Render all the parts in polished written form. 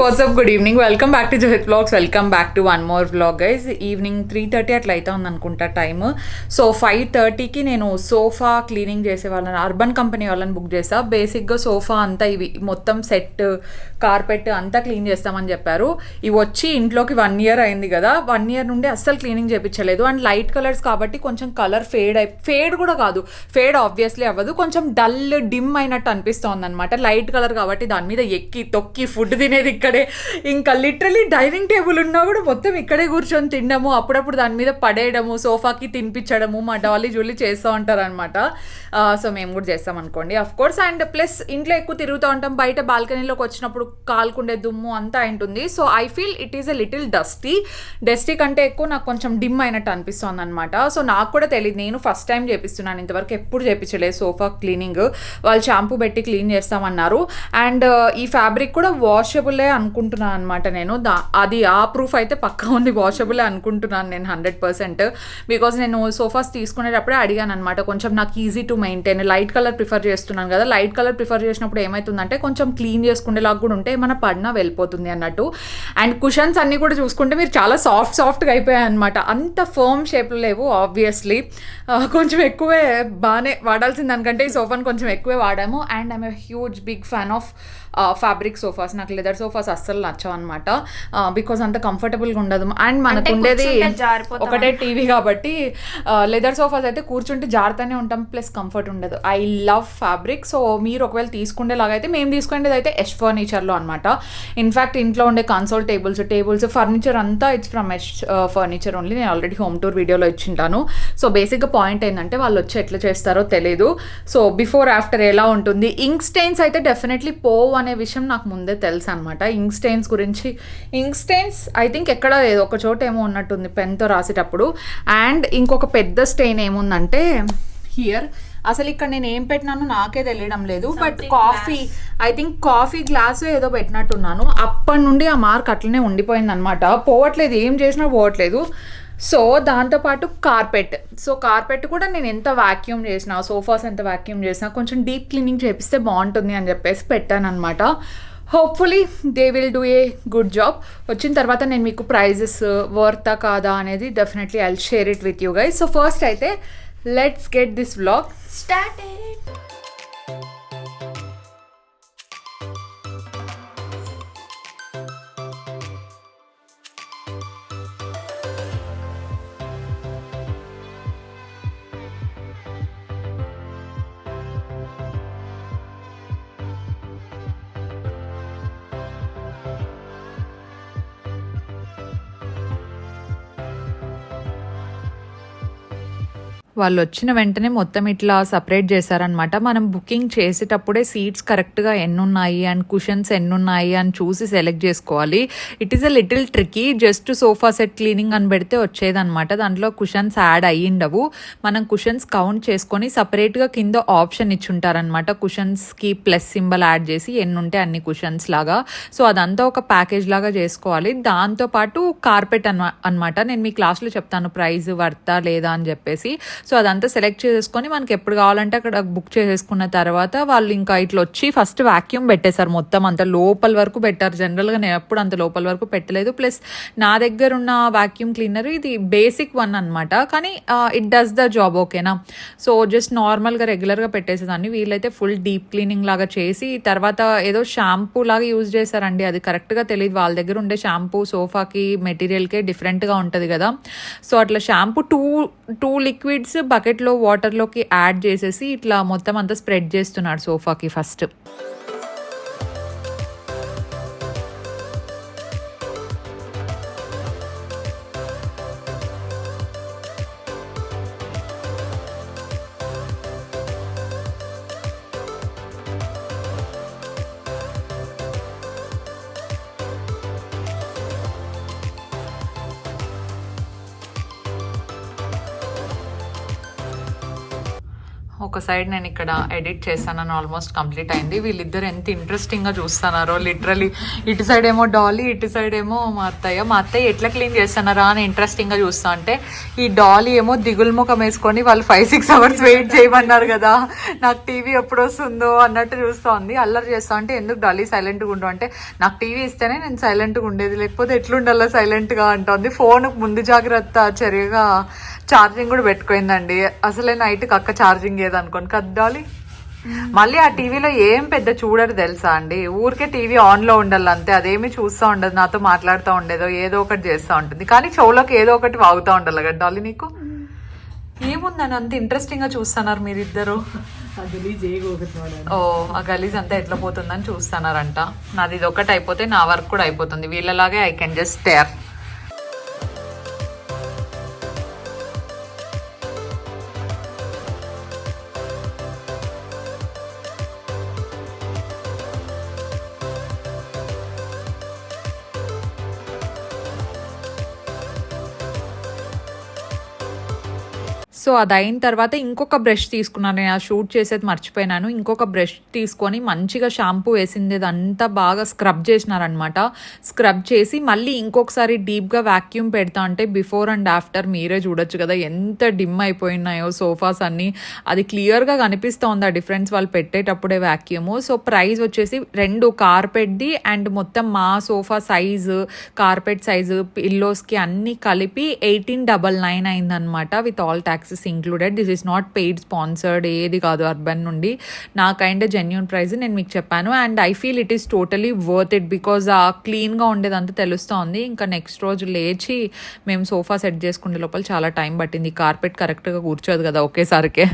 WhatsApp good evening, welcome back to Johith vlogs. Welcome back to one more vlog guys. Evening 3:30 అట్లా అయితే ఉందనుకుంటా time. So 5:30కి నేను sofa cleaning చేసే వాళ్ళని urban company వాళ్ళని book చేసా. బేసిక్గా సోఫా అంతా ఇవి మొత్తం సెట్ కార్పెట్ అంతా క్లీన్ చేస్తామని చెప్పారు. ఇవి వచ్చి ఇంట్లోకి 1 year అయింది కదా, 1 year నుండి అస్సలు క్లీనింగ్ చేయించలేదు. అండ్ లైట్ కలర్స్ కాబట్టి కొంచెం కలర్ ఫేడ్ కూడా కాదు, ఫేడ్ ఆబ్వియస్లీ అవ్వదు, కొంచెం డల్ డిమ్ అయినట్టు అనిపిస్తోంది అనమాట. లైట్ కలర్ కాబట్టి దాని మీద ఎక్కి తొక్కి ఫుడ్ తినేది ఇక్కడే, ఇంకా లిటరలీ డైనింగ్ టేబుల్ ఉన్నా కూడా మొత్తం ఇక్కడే కూర్చొని తినడము, అప్పుడప్పుడు దాని మీద పడేయడము, సోఫాకి తినిపించడము మా డాలీ జూలీ చేస్తూ ఉంటారు అనమాట. సో మేము కూడా చేస్తాం అనుకోండి అఫ్ కోర్స్. అండ్ ప్లస్ ఇంట్లో ఎక్కువ తిరుగుతూ ఉంటాం, బయట బాల్కనీలోకి వచ్చినప్పుడు కాలుకుండే దుమ్ము అంతా ఉంటుంది. So I feel it is a little dusty కంటే ఎక్కువ నాకు కొంచెం డిమ్ అయినట్టు అనిపిస్తుంది అనమాట. సో నాకు కూడా తెలియదు, నేను ఫస్ట్ టైం చేపిస్తున్నాను, ఇంతవరకు ఎప్పుడు చేయించలేదు సోఫా క్లీనింగ్. వాళ్ళు షాంపూ పెట్టి క్లీన్ చేస్తామన్నారు. అండ్ ఈ ఫ్యాబ్రిక్ కూడా వాషబులే అనుకుంటున్నాను అనమాట నేను. అది ఆ ప్రూఫ్ అయితే పక్కా ఉంది, వాషబులే అనుకుంటున్నాను నేను 100%. బికాజ్ నేను సోఫాస్ తీసుకునేటప్పుడే అడిగాను అనమాట, కొంచెం నాకు easy to maintain, light colour prefer చేస్తున్నాను కదా, లైట్ కలర్ ప్రిఫర్ చేసినప్పుడు ఏమవుతుందంటే కొంచెం క్లీన్ చేసుకునేలాగా కూడా ఉంటే ఏమైనా పడినా వెళ్ళిపోతుంది అన్నట్టు. అండ్ కుషన్స్ అన్నీ కూడా చూసుకుంటే మీరు చాలా సాఫ్ట్గా అయిపోయాయి అనమాట, అంత ఫర్మ్ షేప్లో లేవు. ఆబ్వియస్లీ కొంచెం ఎక్కువే బాగానే వాడాల్సిన దానికంటే ఈ సోఫాని కొంచెం ఎక్కువే వాడాము. And I'm huge big fan of fabric sofas. నాకు లెదర్ సోఫాస్ అస్సలు నచ్చవు అనమాట, బికాజ్ అంత కంఫర్టబుల్గా ఉండదు. అండ్ మనకు ఉండేది ఒకటే టీవీ కాబట్టి లెదర్ సోఫాస్ అయితే కూర్చుంటే జారుతూనే ఉంటాం, ప్లస్ కంఫర్ట్ ఉండదు. I love fabric. సో మీరు ఒకవేళ తీసుకునేలాగా అయితే, మేము తీసుకునేది అయితే యష్ ఫర్నిచర్లో అనమాట. ఇన్ఫ్యాక్ట్ ఇంట్లో ఉండే కన్సోల్ టేబుల్స్ ఫర్నిచర్ అంతా it's from Yash furniture only. నేను ఆల్రెడీ హోమ్ టూర్ వీడియోలో ఇచ్చింటాను. సో బేసిక్గా పాయింట్ ఏంటంటే వాళ్ళు వచ్చి ఎట్లా చేస్తారో తెలియదు. సో బిఫోర్ ఆఫ్టర్ ఎలా ఉంటుంది. ఇంక్ స్టెయిన్స్ అయితే డెఫినెట్లీ పోవు అనే విషయం నాకు ముందే తెలుసు అనమాట. ఇంక్ స్టెయిన్స్ ఐ థింక్ ఎక్కడ లేదు, ఒక చోట ఏమో ఉన్నట్టుంది పెన్తో రాసేటప్పుడు. అండ్ ఇంకొక పెద్ద స్టెయిన్ ఏముందంటే హియర్, అసలు ఇక్కడ నేను ఏం పెట్టినానో నాకే తెలియడం లేదు. బట్ కాఫీ గ్లాస్ ఏదో పెట్టినట్టున్నాను, అప్పటి నుండి ఆ మార్క్ అట్లనే ఉండిపోయింది అనమాట, పోవట్లేదు, ఏం చేసినా పోవట్లేదు. సో దాంతోపాటు కార్పెట్ కూడా నేను ఎంత వాక్యూమ్ చేసినా, సోఫాస్ ఎంత వాక్యూమ్ చేసినా కొంచెం డీప్ క్లీనింగ్ చేపిస్తే బాగుంటుంది అని చెప్పేసి పెట్టాను అనమాట. Hopefully they will do a good job. వచ్చిన తర్వాత నేను మీకు ప్రైజెస్ వర్తా కాదా అనేది definitely I will share it with you guys. So first అయితే let's get this vlog started. వాళ్ళు వచ్చిన వెంటనే మొత్తం ఇట్లా సపరేట్ చేశారనమాట. మనం బుకింగ్ చేసేటప్పుడే సీట్స్ కరెక్ట్గా ఎన్నున్నాయి అండ్ కుషన్స్ ఎన్నున్నాయి అని చూసి సెలెక్ట్ చేసుకోవాలి. It is a little tricky. Just sofa set cleaning అని పెడితే వచ్చేదనమాట, దాంట్లో కుషన్స్ యాడ్ అయ్యిండవు. మనం కుషన్స్ కౌంట్ చేసుకొని సపరేట్గా కింద ఆప్షన్ ఇచ్చుంటారనమాట, కుషన్స్కి ప్లస్ సింబల్ యాడ్ చేసి ఎన్నుంటే అన్ని కుషన్స్ లాగా. సో అదంతా ఒక ప్యాకేజ్ లాగా చేసుకోవాలి. దాంతోపాటు కార్పెట్ అనమాట, నేను మీ క్లాస్లో చెప్తాను ప్రైజ్ వర్తా లేదా అని చెప్పేసి. సో అదంతా సెలెక్ట్ చేసుకొని మనకి ఎప్పుడు కావాలంటే అక్కడ బుక్ చేసేసుకున్న తర్వాత వాళ్ళు ఇంకా ఇట్లా వచ్చి ఫస్ట్ వాక్యూమ్ పెట్టేశారు, మొత్తం అంత లోపల వరకు పెట్టారు. జనరల్గా నేను ఎప్పుడు అంత లోపల వరకు పెట్టలేదు. ప్లస్ నా దగ్గర ఉన్న వాక్యూమ్ క్లీనర్ ఇది బేసిక్ వన్ అనమాట, కానీ ఇట్ డస్ ద జాబ్, ఓకేనా. సో జస్ట్ నార్మల్గా రెగ్యులర్గా పెట్టేసేదాన్ని, వీళ్ళైతే ఫుల్ డీప్ క్లీనింగ్ లాగా చేసి తర్వాత ఏదో షాంపూ లాగా యూజ్ చేశారండి, అది కరెక్ట్గా తెలియదు. వాళ్ళ దగ్గర ఉండే షాంపూ సోఫాకి మెటీరియల్కే డిఫరెంట్గా ఉంటుంది కదా. సో అట్లా షాంపూ టూ లిక్విడ్స్ బకెట్లో వాటర్లోకి యాడ్ చేసేసి ఇట్లా మొత్తం అంతా స్ప్రెడ్ చేస్తున్నాడు సోఫాకి ఫస్ట్. ఒక సైడ్ నేను ఇక్కడ ఎడిట్ చేస్తానని ఆల్మోస్ట్ కంప్లీట్ అయింది. వీళ్ళిద్దరు ఎంత ఇంట్రెస్టింగ్గా చూస్తున్నారో లిటరలీ. ఇటు సైడ్ ఏమో డాలీ, ఇటు సైడ్ ఏమో మా అత్తయ్య ఎట్లా క్లీన్ చేస్తున్నారా అని ఇంట్రెస్టింగ్గా చూస్తా అంటే, ఈ డాలీ ఏమో దిగులు ముఖం వేసుకొని వాళ్ళు 5-6 అవర్స్ వెయిట్ చేయమన్నారు కదా, నాకు టీవీ ఎప్పుడు వస్తుందో అన్నట్టు చూస్తూ ఉంది. అల్లరి చేస్తా అంటే ఎందుకు డాలీ సైలెంట్గా ఉండవు అంటే, నాకు టీవీ ఇస్తేనే నేను సైలెంట్గా ఉండేది, లేకపోతే ఎట్లుండాలో సైలెంట్గా అంటుంది. ఫోన్ ముందు జాగ్రత్త చర్యగా ఛార్జింగ్ కూడా పెట్టుకుందండి. అసలే నైట్కి అక్క ఛార్జింగ్ ఏదనుకోని కద్దాలి. మళ్ళీ ఆ టీవీలో ఏం పెద్ద చూడరు తెలుసా అండి, ఊరికే టీవీ ఆన్లో ఉండాలి అంతే, అదేమి చూస్తూ ఉండదు, నాతో మాట్లాడుతూ ఉండేదో ఏదో ఒకటి చేస్తూ ఉంటుంది, కానీ చెవులోకి ఏదో ఒకటి వాగుతూ ఉండాలి కదా డాలీ. నీకు ఏముందని అంత ఇంట్రెస్టింగ్గా చూస్తున్నారు మీరిద్దరు? ఓ ఆ గలీజ్ అంతా ఎట్లా పోతుందని చూస్తున్నారంట. నాది ఇది ఒకటి అయిపోతే నా వర్క్ కూడా అయిపోతుంది, వీళ్ళలాగే I can just stare. So అది అయిన తర్వాత ఇంకొక బ్రష్ తీసుకున్నాను. నేను ఆ షూట్ చేసేది మర్చిపోయినాను. ఇంకొక బ్రష్ తీసుకొని మంచిగా షాంపూ వేసింది అదంతా బాగా స్క్రబ్ చేసినారనమాట. స్క్రబ్ చేసి మళ్ళీ ఇంకొకసారి డీప్గా వ్యాక్యూమ్ పెడతా అంటే బిఫోర్ అండ్ ఆఫ్టర్ మీరే చూడొచ్చు కదా ఎంత డిమ్ అయిపోయినాయో సోఫాస్ అన్నీ. అది క్లియర్గా కనిపిస్తోంది ఆ డిఫరెన్స్ వాళ్ళు పెట్టేటప్పుడే వ్యాక్యూము. సో ప్రైస్ వచ్చేసి 2 కార్పెట్ది అండ్ మొత్తం మా సోఫా సైజు, కార్పెట్ సైజు, పిల్లోస్కి అన్నీ కలిపి 1899 అయిందనమాట with all taxes included. This is not paid sponsored, ఏది కాదు అర్బన్ నుండి. నా కైండ్ జెన్యూన్ ప్రైస్ నేను మీకు చెప్పాను and I feel it is totally worth it because ఆ క్లీన్గా ఉండేదంతా తెలుస్తోంది. ఇంకా నెక్స్ట్ రోజు లేచి మేము సోఫా సెట్ చేసుకునే లోపల చాలా టైం పట్టింది. కార్పెట్ కరెక్ట్గా కూర్చోదు కదా ఒకేసారికే.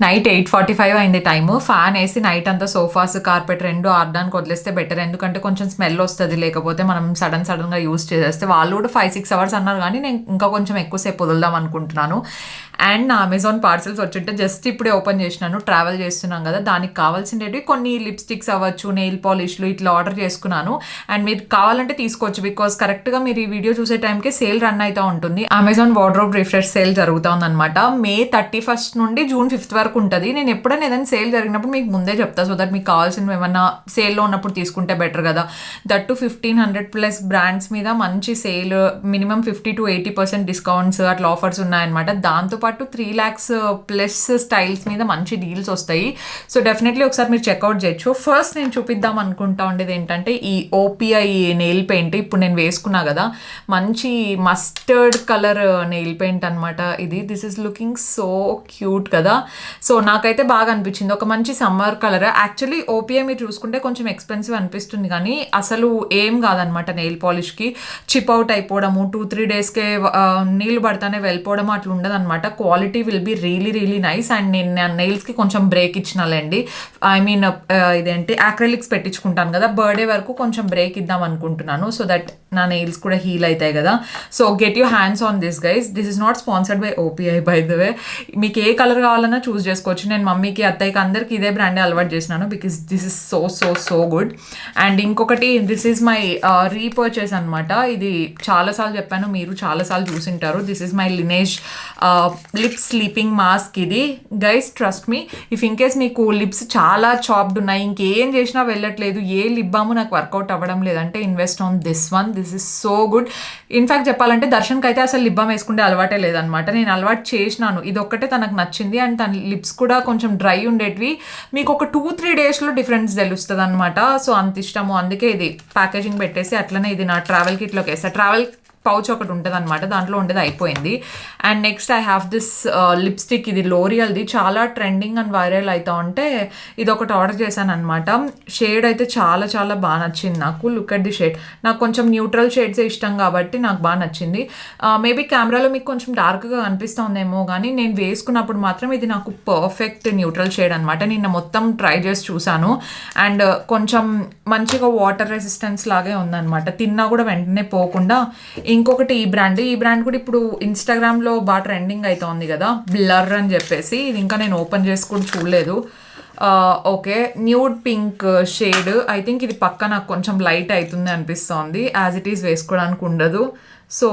నైట్ 8:45 అయింది టైము. ఫ్యాన్ వేసి నైట్ అంతా సోఫాస్ కార్పెట్ 2 ఆడడానికి వదిలేస్తే బెటర్, ఎందుకంటే కొంచెం స్మెల్ వస్తుంది, లేకపోతే మనం సడన్గా యూస్ చేసేస్తే. వాళ్ళు కూడా 5-6 అవర్స్ అన్నారు, కానీ నేను ఇంకా కొంచెం ఎక్కువసేపు వదులుదాం అనుకుంటున్నాను. అండ్ నా అమెజాన్ పార్సల్స్ వచ్చింటే జస్ట్ ఇప్పుడే ఓపెన్ చేసినాను. ట్రావెల్ చేస్తున్నాం కదా, దానికి కావాల్సినవి కొన్ని లిప్స్టిక్స్ అవ్వచ్చు, నెయిల్ పాలిష్లు ఇట్లా ఆర్డర్ చేసుకున్నాను. అండ్ మీరు కావాలంటే తీసుకోవచ్చు, బికాస్ కరెక్ట్గా మీరు ఈ వీడియో చూసే టైంకే సేల్ రన్ అవుతూ ఉంటుంది. అమెజాన్ వార్డ్రోబ్ రిఫ్రెష్ సేల్ జరుగుతుంది అనమాట. May 31st నుండి June 5th వరకు ఉంటుంది. నేను ఎప్పుడైనా ఏదైనా సేల్ జరిగినప్పుడు మీకు ముందే చెప్తా, సో దట్ మీకు కావాల్సినవి ఏమన్నా సేల్లో ఉన్నప్పుడు తీసుకుంటే బెటర్ కదా. దట్టు 1500+ బ్రాండ్స్ మీద మంచి సేల్, మినిమం 50 to 80% డిస్కౌంట్స్ అట్లా ఆఫర్స్ ఉన్నాయన్నమాట. దాంతోపాటు 3 lakhs+ స్టైల్స్ మీద మంచి డీల్స్ వస్తాయి. సో డెఫినెట్లీ ఒకసారి మీరు చెక్అవుట్ చేయొచ్చు. ఫస్ట్ నేను చూపిద్దాం అనుకుంటా ఉండేది ఏంటంటే ఈ OPI నెయిల్ పెయింట్. ఇప్పుడు నేను వేసుకున్నా కదా, మంచి మస్టర్డ్ కలర్ నెయిల్ పెయింట్ అనమాట ఇది. This is looking so cute కదా. సో నాకైతే బాగా అనిపించింది, ఒక మంచి సమ్మర్ కలర్. యాక్చువల్లీ OPI మీరు చూసుకుంటే కొంచెం ఎక్స్పెన్సివ్ అనిపిస్తుంది, కానీ అసలు ఏం కాదనమాట. నెయిల్ పాలిష్కి చిప్ అవుట్ అయిపోవడము, 2-3 డేస్కే నీళ్ళు పడతానే వెళ్ళిపోవడము అట్లా ఉండదు అనమాట. Quality will be really nice. And నేను నా నెయిల్స్కి కొంచెం బ్రేక్ ఇచ్చినాలండి. ఐ మీన్ ఇదేంటి యాక్రిలిక్స్ పెట్టించుకుంటాను కదా, బర్త్డే వరకు కొంచెం బ్రేక్ ఇద్దాం అనుకుంటున్నాను, సో దట్ నా నెయిల్స్ కూడా హీల్ అవుతాయి కదా. So get you hands on this guys. This is not sponsored by OPI by the way. మీకు ఏ కలర్ కావాలన్నా చూస్ చేసుకోవచ్చు. నేను మమ్మీకి, అత్తయ్యకి, అందరికి ఇదే బ్రాండే అలవాటు చేసినాను because this is so good. And ఇంకొకటి, దిస్ ఈజ్ మై రీపర్చేస్ అనమాట. ఇది చాలాసార్లు చెప్పాను, మీరు చాలాసార్లు చూసింటారు. This is my Laneige lip sleeping mask. ఇది guys trust me, if in case మీకు లిప్స్ చాలా చాప్డ్ ఉన్నాయి, ఇంకేం చేసినా వెళ్ళట్లేదు, ఏ లిప్ బామ్ నాకు వర్కౌట్ అవ్వడం లేదంటే invest on this one. This is so good. In fact చెప్పాలంటే దర్శన్కి అయితే అసలు లిప్ బామ్ వేసుకుంటే అలవాటే లేదనమాట. నేను అలవాటు చేసినాను, ఇది ఒక్కటే తనకు నచ్చింది. అండ్ తన లిప్స్ కూడా కొంచెం డ్రై ఉండేటివి. మీకు ఒక 2-3 డేస్లో డిఫరెన్స్ తెలుస్తుంది అనమాట. సో అంత ఇష్టము, అందుకే ఇది ప్యాకేజింగ్ పెట్టేసి అట్లనే ఇది నా ట్రావెల్ కిట్లోకి వేస్తా. ట్రావెల్ పౌచ్ ఒకటి ఉంటుంది అనమాట, దాంట్లో ఉండేది అయిపోయింది. And next I have this lipstick. ఇది లోరియల్ది, చాలా ట్రెండింగ్ అండ్ వైరల్ అవుతా ఉంటే ఇది ఒకటి ఆర్డర్ చేశాను అనమాట. షేడ్ అయితే చాలా బాగా నచ్చింది నాకు. Look at the shade. నాకు కొంచెం న్యూట్రల్ షేడ్సే ఇష్టం కాబట్టి నాకు బాగా నచ్చింది. మేబీ కెమెరాలో మీకు కొంచెం డార్క్గా కనిపిస్తుందేమో, కానీ నేను వేసుకున్నప్పుడు మాత్రం ఇది నాకు పర్ఫెక్ట్ న్యూట్రల్ షేడ్ అనమాట. నిన్న మొత్తం ట్రై చేసి చూసాను. అండ్ కొంచెం మంచిగా వాటర్ రెసిస్టెన్స్ లాగే ఉందన్నమాట, తిన్నా కూడా వెంటనే పోకుండా. ఇంకొకటి ఈ బ్రాండ్ కూడా ఇప్పుడు ఇన్స్టాగ్రామ్లో బాగా ట్రెండింగ్ అవుతుంది కదా, బ్లర్ అని చెప్పేసి. ఇది ఇంకా నేను ఓపెన్ చేసి కూడా చూడలేదు. Okay, nude pink shade. I think ఇది పక్క నాకు కొంచెం లైట్ అవుతుంది అనిపిస్తోంది, యాజ్ ఇట్ ఈస్ వేసుకోవడానికి ఉండదు. So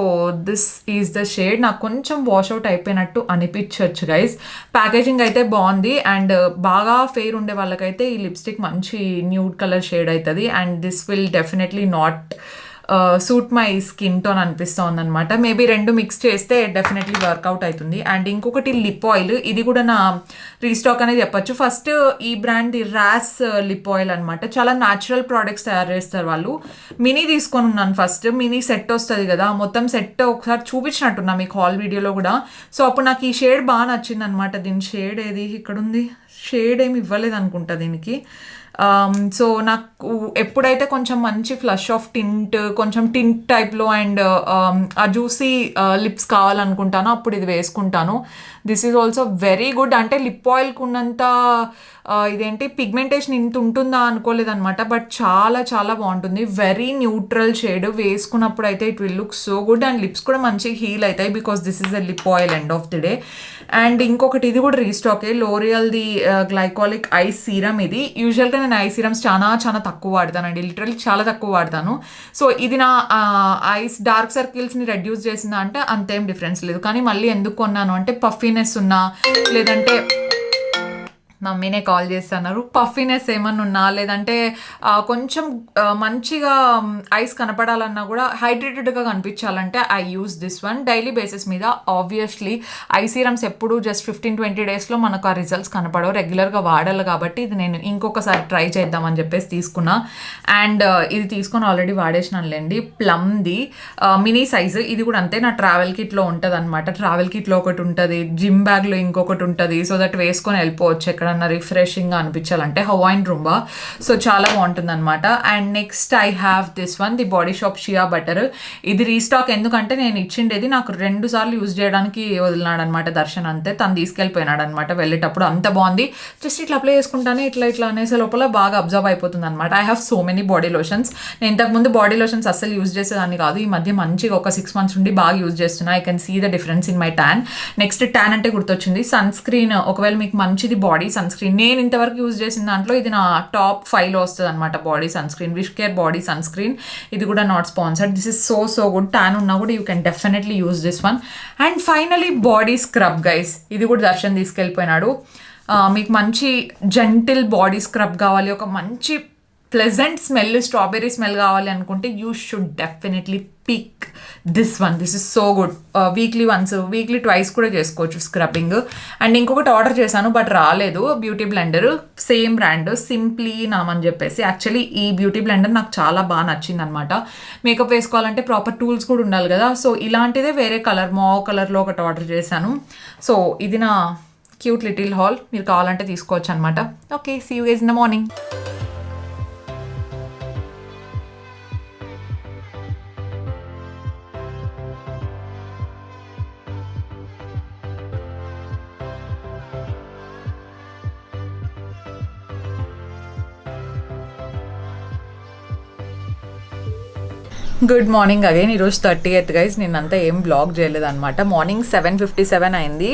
this is the shade. నాకు కొంచెం వాష్అవుట్ అయిపోయినట్టు అనిపించవచ్చు గైస్. ప్యాకేజింగ్ అయితే బాగుంది, అండ్ బాగా ఫెయిర్ ఉండే వాళ్ళకైతే ఈ లిప్స్టిక్ మంచి న్యూడ్ కలర్ షేడ్ అవుతుంది, and this will definitely not suit my skin tone అనిపిస్తుంది అనమాట. మేబీ రెండు మిక్స్ చేస్తే డెఫినెట్లీ వర్కౌట్ అవుతుంది. అండ్ ఇంకొకటి లిప్ ఆయిల్, ఇది కూడా నా రీస్టాక్ అనేది చెప్పొచ్చు. ఫస్ట్ ఈ బ్రాండ్ రాస్ లిప్ ఆయిల్ అనమాట. చాలా న్యాచురల్ ప్రోడక్ట్స్ తయారు చేస్తారు వాళ్ళు. మినీ తీసుకొని ఉన్నాను ఫస్ట్. మినీ సెట్ వస్తుంది కదా, మొత్తం సెట్ ఒకసారి చూపించినట్టున్నా మీకు హాల్ వీడియోలో కూడా. సో అప్పుడు నాకు ఈ షేడ్ బాగా నచ్చింది అనమాట. దీని షేడ్ ఏది ఇక్కడ ఉంది, షేడ్ ఏమి ఇవ్వలేదు అనుకుంటా దీనికి. సో నాకు ఎప్పుడైతే కొంచెం మంచి ఫ్లష్ ఆఫ్ టింట్, కొంచెం టింట్ టైప్లో అండ్ ఆ జ్యూసీ లిప్స్ కావాలనుకుంటాను అప్పుడు ఇది వేసుకుంటాను. This is also very good. అంటే లిప్ ఆయిల్కి ఉన్నంత ఇదేంటి పిగ్మెంటేషన్ ఇంత ఉంటుందా అనుకోలేదన్నమాట, బట్ చాలా చాలా బాగుంటుంది. వెరీ న్యూట్రల్ షేడ్, వేసుకున్నప్పుడు అయితే it will look so good. And lips కూడా మంచిగా హీల్ అవుతాయి because this is the lip oil end of the day. And ఇంకొకటి ఇది కూడా రీస్టాకే, లోరియల్ది గ్లైకాలిక్ ఐ సీరం. ఇది యూజువల్గా నేను ఐ సీరమ్స్ చాలా చాలా తక్కువ వాడతానండి, లిటరల్లీ చాలా తక్కువ వాడతాను. సో ఇది నా ఐస్ డార్క్ సర్కిల్స్ని రెడ్యూస్ చేసిందా అంటే అంతేం డిఫరెన్స్ లేదు. కానీ మళ్ళీ ఎందుకు కొన్నాను అంటే పఫీనెస్ ఉన్నా, లేదంటే మమ్మీనే కాల్ చేస్తున్నారు, పఫీనెస్ ఏమన్నా ఉన్నా, లేదంటే కొంచెం మంచిగా ఐస్ కనపడాలన్నా కూడా హైడ్రేటెడ్గా కనిపించాలంటే I use this one daily basis మీద. ఆబ్వియస్లీ ఐ సీరమ్స్ ఎప్పుడు జస్ట్ 15-20 డేస్లో మనకు ఆ రిజల్ట్స్ కనపడవు, రెగ్యులర్గా వాడాలి కాబట్టి ఇది నేను ఇంకొకసారి ట్రై చేద్దామని చెప్పేసి తీసుకున్నా. అండ్ ఇది తీసుకొని ఆల్రెడీ వాడేసినానులేండి, ప్లమ్ది మినీ సైజు. ఇది కూడా అంతే, నా ట్రావెల్ కిట్లో ఉంటుంది అనమాట. ట్రావెల్ కిట్లో ఒకటి ఉంటుంది, జిమ్ బ్యాగ్లో ఇంకొకటి ఉంటుంది. సో దట్ వేసుకొని వెళ్ళిపోవచ్చు ఎక్కడ రిఫ్రెషింగ్గా అనిపించాలంటే. హవాయిన్ రూంబా, సో చాలా బాగుంటుంది అనమాట. And next I have this one, the body shop shea butter. ఇది రీస్టాక్, ఎందుకంటే నేను ఇచ్చిండేది నాకు 2 సార్లు యూజ్ చేయడానికి వదిలినాడు అనమాట దర్శన్. అంతే, తను తీసుకెళ్ళిపోయినాడు అనమాట వెళ్ళేటప్పుడు. అంత బాగుంది, జస్ట్ ఇట్లా అప్లై చేసుకుంటానే ఇట్లా ఇట్లా అనేసే లోపల బాగా అబ్జర్వ్ అయిపోతుంది అనమాట. I have so many body lotions. నేను ఇంతకుముందు బాడీ లోషన్స్ అస్సలు యూజ్ చేసేదాన్ని కాదు, ఈ మధ్య మంచిగా ఒక 6 months నుండి బాగా యూజ్ చేస్తున్నా. I can see the difference in my tan. Next tan అంటే గుర్తొచ్చింది, సన్ స్క్రీన్. ఒకవేళ మీకు మంచిది బాడీ సన్ స్క్రీన్, నేను ఇంతవరకు యూజ్ చేసిన దాంట్లో ఇది నా టాప్ 5లో వస్తుంది అనమాట. Body sunscreen, WishCare body sunscreen. ఇది కూడా not sponsored. This is so so good. Tan ఉన్నా కూడా you can definitely use this one. And finally body scrub guys, ఇది కూడా దర్శన్ తీసుకెళ్ళిపోయినాడు. మీకు మంచి జెంటిల్ బాడీ స్క్రబ్ కావాలి, ఒక మంచి ప్లెజెంట్ స్మెల్, స్ట్రాబెర్రీ స్మెల్ కావాలి అనుకుంటే you should definitely pick this one. This is so good. Weekly once, weekly twice కూడా చేసుకోవచ్చు స్క్రబ్బింగ్. అండ్ ఇంకొకటి ఆర్డర్ చేశాను బట్ రాలేదు, beauty blender, same brand, simply Nam అని చెప్పేసి. యాక్చువల్లీ ఈ బ్యూటీ బ్లెండర్ నాకు చాలా బాగా నచ్చింది అనమాట. మేకప్ వేసుకోవాలంటే ప్రాపర్ టూల్స్ కూడా ఉండాలి కదా. సో ఇలాంటిదే వేరే కలర్, మావ్ కలర్లో ఒకటి ఆర్డర్ చేశాను. సో ఇది నా క్యూట్ లిటిల్ హాల్, మీరు కావాలంటే తీసుకోవచ్చు అనమాట. Okay, see you guys in the morning. Good morning again. ఈరోజు 30th గైస్. నేనంతా ఏం బ్లాగ్ చేయలేదన్నమాట. మార్నింగ్ 7:57 అయింది.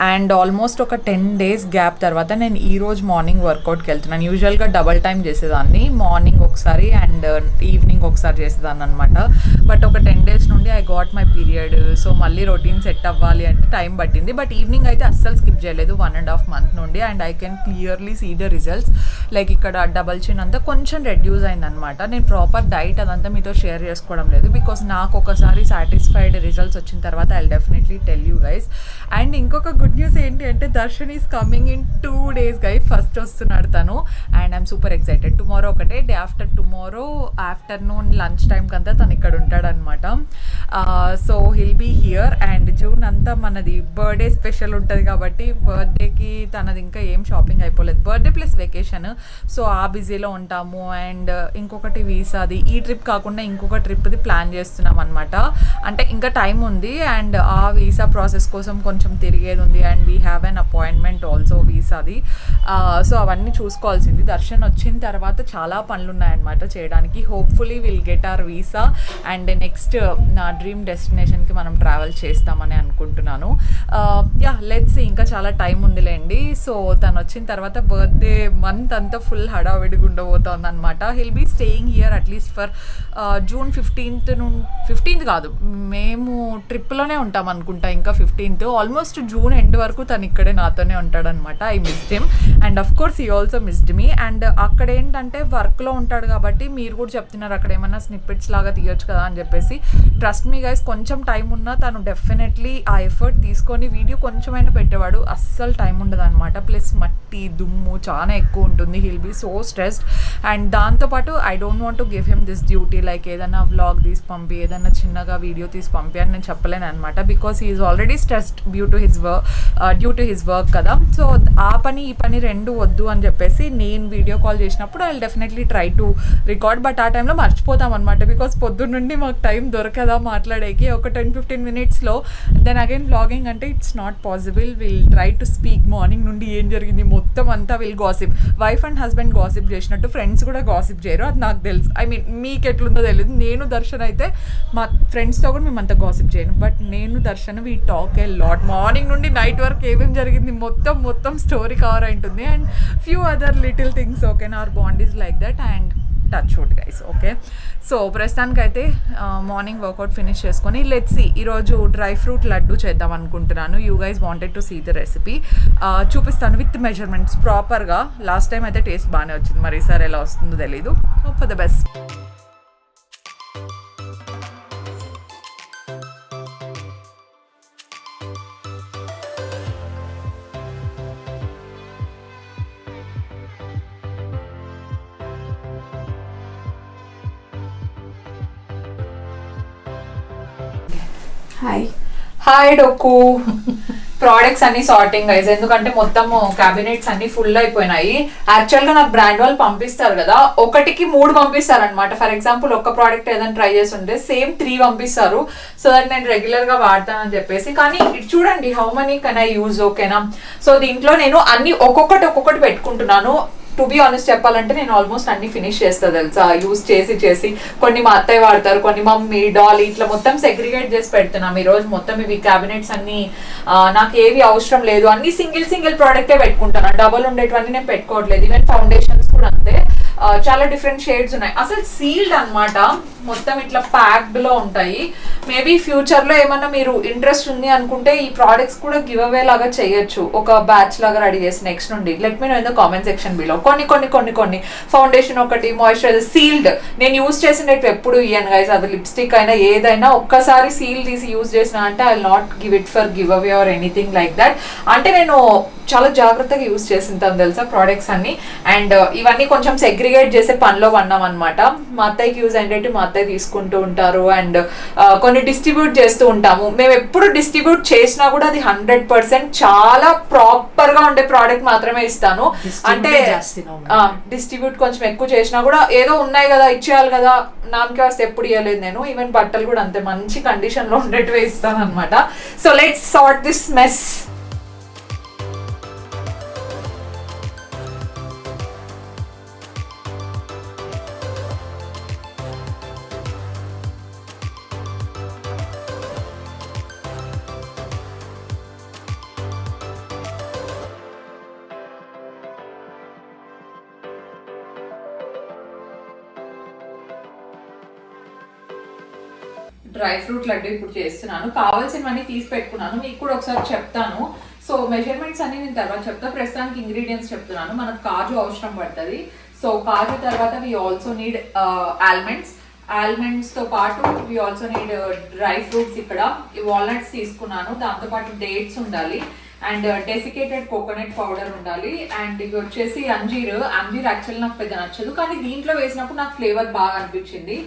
అండ్ ఆల్మోస్ట్ ఒక 10 days గ్యాప్ తర్వాత నేను ఈరోజు మార్నింగ్ వర్కౌట్కి వెళ్తున్నాను. యూజువల్గా డబల్ టైం చేసేదాన్ని, మార్నింగ్ ఒకసారి అండ్ ఈవినింగ్ ఒకసారి చేసేదాన్ని అనమాట. బట్ ఒక 10 days నుండి I got my period. So మళ్ళీ రొటీన్ సెట్ అవ్వాలి అంటే టైం పట్టింది. బట్ ఈవినింగ్ అయితే అస్సలు స్కిప్ చేయలేదు 1.5 month నుండి. And I can clearly see the results. Like ఇక్కడ డబల్ చిన్ అంతా కొంచెం రెడ్యూస్ అయిందనమాట. నేను ప్రాపర్ డైట్ అదంతా మీతో షేర్ చేసుకోవడం లేదు బికాస్ నాకు ఒకసారి సాటిస్ఫైడ్ రిజల్ట్స్ వచ్చిన తర్వాత I definitely tell you guys. And ఇంకొక గుడ్ న్యూస్ ఏంటి అంటే Darshan is coming in 2 days guys. First వస్తున్నాడు తను and I'm super excited. Tomorrow ఒకటే day, after tomorrow afternoon lunch టైంకి అంతా తను ఇక్కడ ఉంటాడనమాట. So he'll be here. And June అంతా మనది బర్త్డే స్పెషల్ ఉంటుంది కాబట్టి బర్త్డేకి తనది ఇంకా ఏం షాపింగ్ అయిపోలేదు, బర్త్డే ప్లస్ వెకేషన్. సో ఆ బిజీలో ఉంటాము. అండ్ ఇంకొకటి వీసాది, ఈ ట్రిప్ కాకుండా ఇంకొక ట్రిప్ది ప్లాన్ చేస్తున్నాం అనమాట. అంటే ఇంకా టైం ఉంది అండ్ ఆ వీసా ప్రాసెస్ కోసం కొంచెం తిరిగేది ఉంది. And we have an appointment also వీసాది. సో అవన్నీ చూసుకోవాల్సింది. దర్శన్ వచ్చిన తర్వాత చాలా పనులు ఉన్నాయన్నమాట చేయడానికి. Hopefully will get our visa. And next నా డ్రీమ్ డెస్టినేషన్కి మనం ట్రావెల్ చేస్తామని అనుకుంటున్నాను. యా లెట్స్, ఇంకా చాలా టైం ఉందిలేండి. సో తను వచ్చిన తర్వాత బర్త్డే మంత్ అంతా ఫుల్ హడావిడిగా ఉండబోతోంది అనమాట. He'll be staying here at least for June 15th కాదు, మేము ట్రిప్లోనే ఉంటాం అనుకుంటా. ఇంకా 15th ఆల్మోస్ట్ జూన్ ఎండ్ వరకు తను ఇక్కడే నాతోనే ఉంటాడనమాట. I missed him and of course he also missed me. And అక్కడ ఏంటంటే వర్క్లో ఉంటాడు కాబట్టి మీరు కూడా చెప్తున్నారు అక్కడ ఏమన్నా స్నిప్పెట్స్ లాగా తీయొచ్చు కదా అని చెప్పేసి. ట్రస్ట్ మీ గైస్, కొంచెం టైం ఉన్నా తను డెఫినెట్లీ ఆ ఎఫర్ట్ తీసుకొని వీడియో కొంచెమైనా పెట్టేవాడు. అస్సలు టైం ఉండదు అనమాట. ప్లస్ మట్టి దుమ్ము చాలా ఎక్కువ ఉంటుంది. He'll be so stressed. And దాంతోపాటు I don't want to give him this duty, like ఏదైనా వ్లాగ్ తీసి పంపి, ఏదైనా చిన్నగా వీడియో తీసి పంపి అని నేను చెప్పలేను అనమాట. Because he is already stressed due to his work కదా. సో ఆ పని ఈ పని రెండు వద్దు అని చెప్పేసి నేను వీడియో కాల్ చేసినప్పుడు I will definitely try to record. But ఆ టైంలో మర్చిపోతాం అనమాట. బికాస్ పొద్దున్న నుండి మాకు టైం దొరకదా మాట్లాడేకి. ఒక 10-15 minutesలో దెన్ అగైన్ వ్లాగింగ్ అంటే it's not possible. Will try to speak morning నుండి ఏం జరిగింది మొత్తం అంతా. Will gossip. Wife and husband gossip చేసినట్టు ఫ్రెండ్స్ కూడా గాసిప్ చేయరు, అది నాకు తెలుసు. ఐ మీన్ మీకు ఎట్లుందో తెలియదు. నేను దర్శన్ అయితే మా ఫ్రెండ్స్తో కూడా మేము అంతా గాసిప్ చేయను. బట్ నేను Darshan we talk a lot. Morning నుండి నైట్ వరకు ఏమేమి జరిగింది మొత్తం స్టోరీ కవర్ అయి ఉంటుంది. And few other little things. Okay, our bond is like that. And touch wood guys. Okay, so ప్రస్తుతానికైతే మార్నింగ్ వర్కౌట్ ఫినిష్ చేసుకొని లెట్స్ సీ ఈరోజు డ్రై ఫ్రూట్ లడ్డు చేద్దాం అనుకుంటున్నాను. You guys wanted to see the recipe. చూపిస్తాను with measurements ప్రాపర్గా. Last time అయితే taste బాగానే వచ్చింది, మరి ఈసారి ఎలా వస్తుందో తెలీదు. Hope for the best. Hi డొక్కు. ప్రోడక్ట్స్ అన్ని సార్టింగ్ గైస్, ఎందుకంటే మొత్తం క్యాబినెట్స్ అన్ని ఫుల్ అయిపోయినాయి. యాక్చువల్గా నాకు బ్రాండ్ వాళ్ళు పంపిస్తారు కదా, ఒకటికి 3 పంపిస్తారు అనమాట. ఫర్ ఎగ్జాంపుల్ ఒక్క ప్రోడక్ట్ ఏదైనా ట్రై చేస్తుంటే సేమ్ 3 పంపిస్తారు. సో దట్ నేను రెగ్యులర్గా వాడతానని చెప్పేసి. కానీ ఇటు చూడండి how many can I use. ఓకేనా, సో దీంట్లో నేను అన్ని ఒక్కొక్కటి పెట్టుకుంటున్నాను. టు బీ ఆనెస్ట్ చెప్పాలంటే నేను ఆల్మోస్ట్ అన్ని ఫినిష్ చేస్తా తెలుసా, యూజ్ చేసి. కొన్ని మా అత్తయ్య వాడతారు, కొన్ని మమ్మీ, డాల్, ఇట్లా మొత్తం సెగ్రిగేట్ చేసి పెడుతున్నాం ఈరోజు. మొత్తం ఇవి క్యాబినెట్స్ అన్ని నాకు ఏవి అవసరం లేదు, అన్ని సింగిల్ ప్రోడక్టే పెట్టుకుంటాను. డబల్ ఉండేటివన్నీ నేను పెట్టుకోవట్లేదు. ఈవెన్ ఫౌండేషన్స్ కూడా అంతే. చాలా డిఫరెంట్ షేడ్స్ ఉన్నాయి. అసలు సీల్డ్ అనమాట, మొత్తం ఇట్లా ప్యాక్డ్ లో ఉంటాయి. మేబీ ఫ్యూచర్ లో ఏమన్నా మీరు ఇంట్రెస్ట్ ఉంది అనుకుంటే ఈ ప్రోడక్ట్స్ కూడా గివ్ అవే లాగా చేయొచ్చు, ఒక బ్యాచ్ లాగా రెడీ చేసి నెక్స్ట్ నుండి. Let me know in the comment section below. కొన్ని ఫౌండేషన్ ఒకటి, మాయిశ్చరైజర్ సీల్డ్ నేను యూజ్ చేసినట్టు ఎప్పుడు ఇయ్యాను గైస్. అది లిప్స్టిక్ అయినా ఏదైనా ఒక్కసారి సీల్ తీసి యూజ్ చేసిన అంటే I will not give it for give away or anything like that. అంటే నేను చాలా జాగ్రత్తగా యూజ్ చేసింటాను తెలుసా ప్రోడక్ట్స్ అన్ని. అండ్ ఇవన్నీ కొంచెం సెగ్రిగేట్ చేసే పనిలో పన్నాం అనమాట. మా అత్తయ్యకి యూజ్ అయ్యేటట్టు మా అత్తయ్య తీసుకుంటూ ఉంటారు. అండ్ కొన్ని డిస్ట్రిబ్యూట్ చేస్తూ ఉంటాము. మేము ఎప్పుడు డిస్ట్రిబ్యూట్ చేసినా కూడా అది 100% చాలా ప్రాపర్ గా ఉండే ప్రోడక్ట్ మాత్రమే ఇస్తాను. అంటే డిస్ట్రిబ్యూట్ కొంచెం ఎక్కువ చేసినా కూడా ఏదో ఉన్నాయి కదా ఇచ్చేయాలి కదా, నామకే వస్తే ఎప్పుడు ఇవ్వలేదు నేను. ఈవెన్ బట్టలు కూడా అంతే మంచి కండిషన్ లో ఉండేటివే ఇస్తాను అనమాట. So let's sort this mess. Dry fruit laddu ఇప్పుడు చేస్తున్నాను. కావాల్సినవన్నీ తీసి పెట్టుకున్నాను, మీకు కూడా ఒకసారి చెప్తాను. సో మెజర్మెంట్స్ అన్ని నేను తర్వాత చెప్తా. ప్రస్తుతానికి ఇంగ్రీడియంట్స్ చెప్తున్నాను. మనకు కాజు అవసరం పడుతుంది. సో కాజు తర్వాత వి ఆల్సో నీడ్ ఆల్మండ్స్ తో పాటు we also need dry fruits. ఇక్కడ వాల్నట్స్ తీసుకున్నాను, దాంతోపాటు డేట్స్ ఉండాలి. అండ్ డెసికేటెడ్ కోకోనట్ పౌడర్ ఉండాలి. అండ్ ఇవి వచ్చేసి అంజీర్ యాక్చువల్లీ నాకు పెద్ద నచ్చదు, కానీ దీంట్లో వేసినప్పుడు నాకు ఫ్లేవర్ బాగా అనిపించింది.